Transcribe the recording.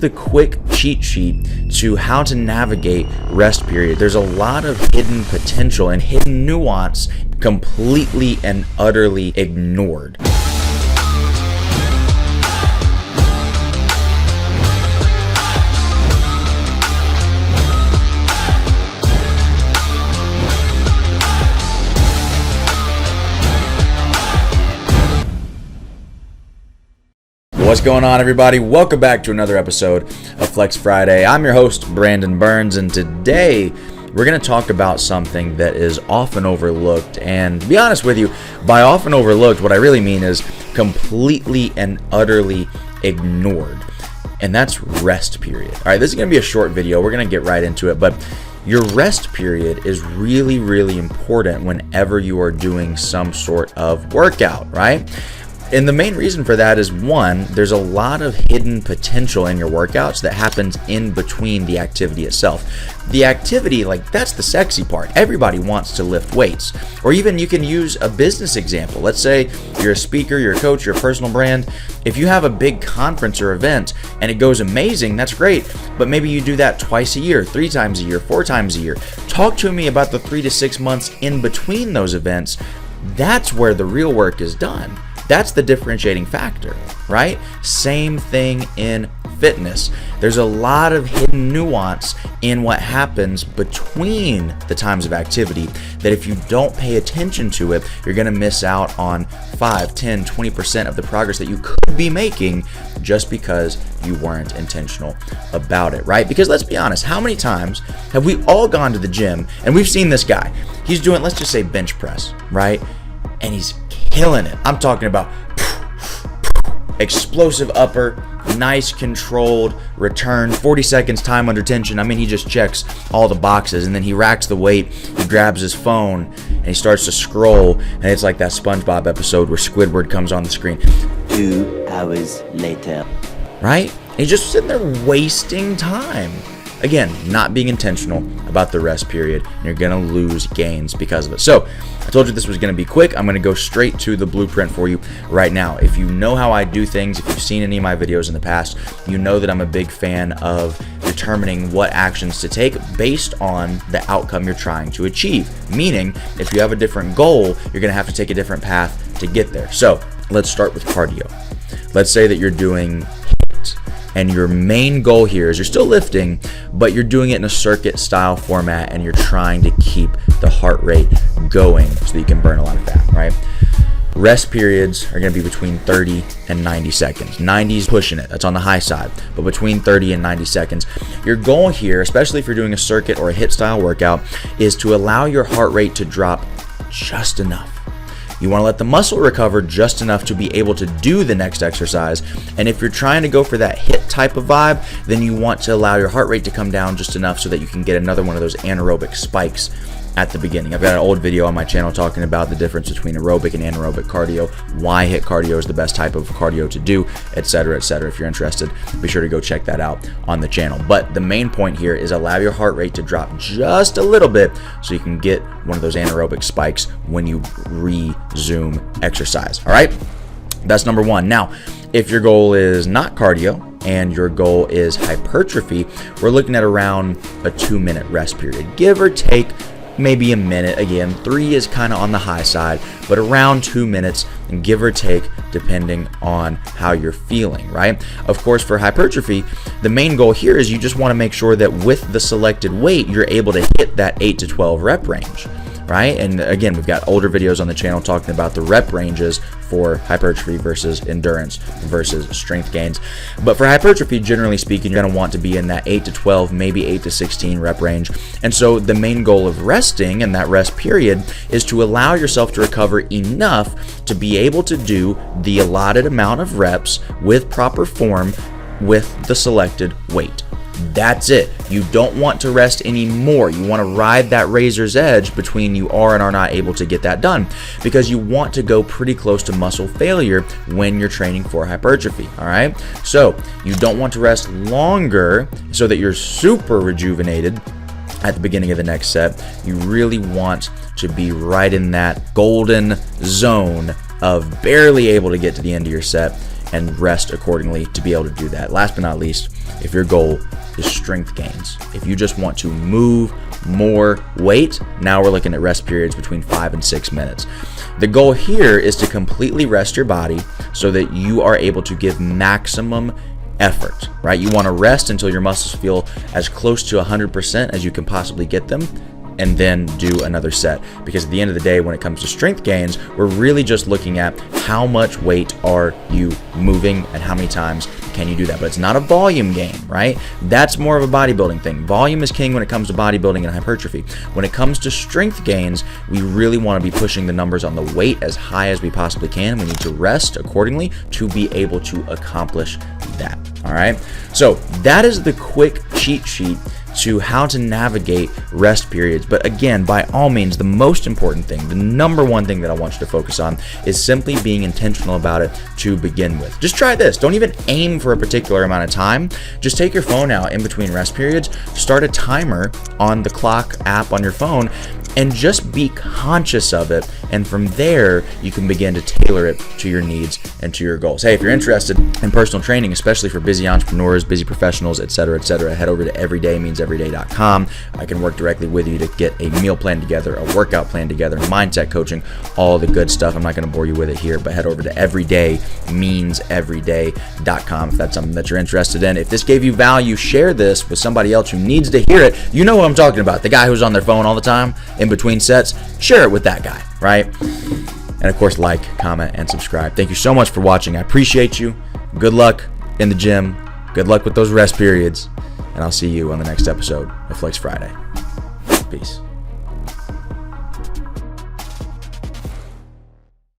The quick cheat sheet to how to navigate rest period. There's a lot of hidden potential and hidden nuance completely and utterly ignored. What's going on, everybody? Welcome back to another episode of Flex Friday. I'm your host, Brandon Burns, and today we're going to talk about something that is often overlooked. And to be honest with you, by often overlooked, what I really mean is completely and utterly ignored. And that's rest period. All right, this is going to be a short video. We're going to get right into it, but your rest period is really, really important whenever you are doing some sort of workout, right? And the main reason for that is, one, there's a lot of hidden potential in your workouts that happens in between the activity itself. The activity, that's the sexy part. Everybody wants to lift weights. Or even you can use a business example. Let's say you're a speaker, you're a coach, you're a personal brand. If you have a big conference or event and it goes amazing, that's great. But maybe you do that twice a year, 3 times a year, 4 times a year. Talk to me about the 3 to 6 months in between those events. That's where the real work is done. That's the differentiating factor, right? Same thing in fitness. There's a lot of hidden nuance in what happens between the times of activity that if you don't pay attention to it, you're going to miss out on 5, 10, 20% of the progress that you could be making just because you weren't intentional about it, right? Because let's be honest, how many times have we all gone to the gym and we've seen this guy? He's doing, let's just say, bench press, right? And he's killing it. I'm talking about explosive upper, nice controlled return, 40 seconds time under tension. I mean, he just checks all the boxes, and then he racks the weight, he grabs his phone, and he starts to scroll, and it's like that SpongeBob episode where Squidward comes on the screen. 2 hours later. Right? And he's just sitting there wasting time. Again, not being intentional about the rest period, and you're going to lose gains because of it. So, I told you this was going to be quick. I'm going to go straight to the blueprint for you right now. If you know how I do things, if you've seen any of my videos in the past, you know that I'm a big fan of determining what actions to take based on the outcome you're trying to achieve. Meaning, if you have a different goal, you're going to have to take a different path to get there. So, let's start with cardio. Let's say that you're doing HIIT. And your main goal here is you're still lifting, but you're doing it in a circuit style format, and you're trying to keep the heart rate going so that you can burn a lot of fat, right? Rest periods are going to be between 30 and 90 seconds. 90 is pushing it. That's on the high side. But between 30 and 90 seconds. Your goal here, especially if you're doing a circuit or a HIIT style workout, is to allow your heart rate to drop just enough. You want to let the muscle recover just enough to be able to do the next exercise. And if you're trying to go for that HIIT type of vibe, then you want to allow your heart rate to come down just enough so that you can get another one of those anaerobic spikes at the beginning. I've got an old video on my channel talking about the difference between aerobic and anaerobic cardio, why HIIT cardio is the best type of cardio to do, etc., etc. If you're interested, be sure to go check that out on the channel. But the main point here is allow your heart rate to drop just a little bit so you can get one of those anaerobic spikes when you resume exercise. All right? That's number one. Now, if your goal is not cardio and your goal is hypertrophy, we're looking at around a 2-minute rest period, give or take maybe a minute. Again, 3 is kind of on the high side, but around 2 minutes, and give or take, depending on how you're feeling, right? Of course, for hypertrophy, the main goal here is you just want to make sure that with the selected weight, you're able to hit that 8 to 12 rep range, right? And again, we've got older videos on the channel talking about the rep ranges for hypertrophy versus endurance versus strength gains. But for hypertrophy, generally speaking, you're going to want to be in that 8 to 12, maybe 8 to 16 rep range. And so the main goal of resting and that rest period is to allow yourself to recover enough to be able to do the allotted amount of reps with proper form with the selected weight. That's it. You don't want to rest anymore. You want to ride that razor's edge between you are and are not able to get that done, because you want to go pretty close to muscle failure when you're training for hypertrophy. All right. So you don't want to rest longer so that you're super rejuvenated at the beginning of the next set. You really want to be right in that golden zone of barely able to get to the end of your set and rest accordingly to be able to do that. Last but not least, if your goal is strength gains, if you just want to move more weight, now we're looking at rest periods between 5 and 6 minutes. The goal here is to completely rest your body so that you are able to give maximum effort, right? You want to rest until your muscles feel as close to 100% as you can possibly get them, and then do another set. Because at the end of the day, when it comes to strength gains, we're really just looking at how much weight are you moving and how many times can you do that. But it's not a volume gain, right? That's more of a bodybuilding thing. Volume is king when it comes to bodybuilding and hypertrophy. When it comes to strength gains, we really want to be pushing the numbers on the weight as high as we possibly can. We need to rest accordingly to be able to accomplish that. All right. So that is the quick cheat sheet to how to navigate rest periods. But again, by all means, the most important thing, the number one thing that I want you to focus on is simply being intentional about it to begin with. Just try this. Don't even aim for a particular amount of time. Just take your phone out in between rest periods, start a timer on the clock app on your phone, and just be conscious of it. And from there, you can begin to tailor it to your needs and to your goals. Hey, if you're interested in personal training, especially for busy entrepreneurs, busy professionals, etc., head over to everydaymeanseveryday.com. I can work directly with you to get a meal plan together, a workout plan together, mindset coaching, all the good stuff. I'm not going to bore you with it here, but head over to everydaymeanseveryday.com if that's something that you're interested in. If this gave you value, share this with somebody else who needs to hear it. You know what I'm talking about. The guy who's on their phone all the time in between sets, share it with that guy, right? And of course, like, comment, and subscribe. Thank you so much for watching. I appreciate you. Good luck in the gym. Good luck with those rest periods. And I'll see you on the next episode of Flex Friday. Peace.